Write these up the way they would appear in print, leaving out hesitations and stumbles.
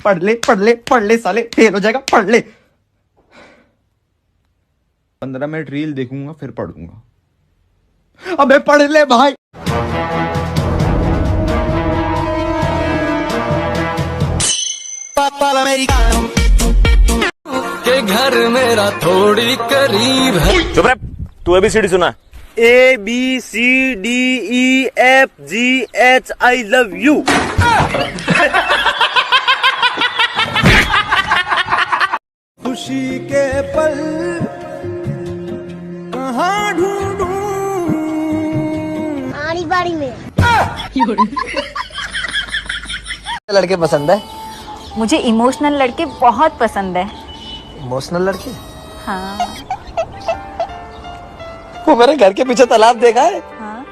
पढ़ ले साले, फेल हो जाएगा, पढ़ ले। 15 मिनट रील देखूंगा फिर पढ़ूंगा। अबे पढ़ ले भाई। पापा अमेरिकानो के घर मेरा थोड़ी करीब है। चुप रह, तू ABCD सुना। ABCDEFGH I love you। खुशी के पल कहाँ ढूंढूं? आड़ी बाड़ी में। लड़के पसंद है? मुझे इमोशनल लड़के बहुत पसंद है। इमोशनल लड़के? हाँ। वो मेरे घर के पीछे तालाब देखा है? हाँ।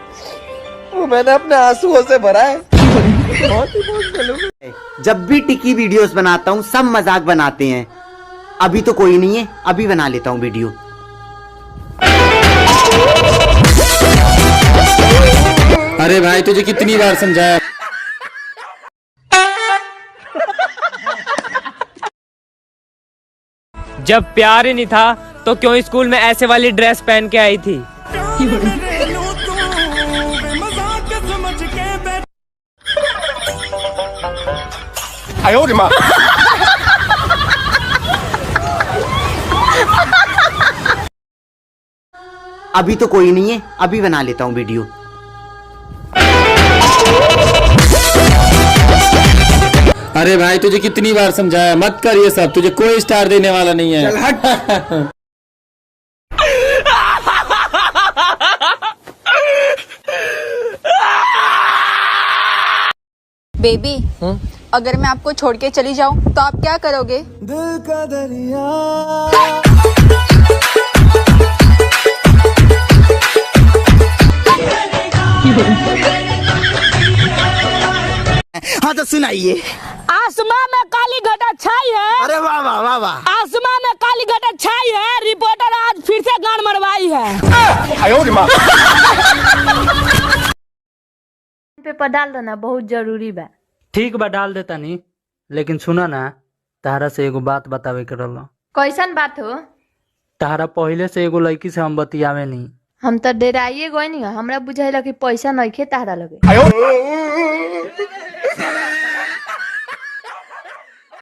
वो मैंने अपने आंसुओं से भरा है। बहुत इमोशनल हूँ। जब भी टिकी वीडियोस बनाता हूँ सब मजाक बनाते हैं। अभी तो कोई नहीं है, अभी बना लेता हूँ वीडियो। अरे भाई तुझे कितनी बार समझाया। जब प्यार ही नहीं था तो क्यों स्कूल में ऐसे वाली ड्रेस पहन के आई थी? अभी तो कोई नहीं है, अभी बना लेता हूँ वीडियो। अरे भाई तुझे कितनी बार समझाया मत कर ये सब, तुझे कोई स्टार देने वाला नहीं है। चल हट। बेबी, अगर मैं आपको छोड़ के चली जाऊं तो आप क्या करोगे? दिल का दरिया। हाँ तो सुनाइए। आसमां में काली घटा छाई है। अरे वाह वाह वाह वाह। आसमां में काली घटा छाई है, रिपोर्टर आज फिर से गान मरवाई है। पेपर डाल देना, बहुत जरूरी बा। ठीक बा, डाल देता नहीं, लेकिन सुना ना, तारा से एगो बात बतावे के रहल। कैसन बात हो? तारा पहले से एगो लड़की से हम बतियावे नहीं। हम तो डेराइए गए नहीं, हमरा बुझाइला कि पैसा नहीं खे तारा लगे।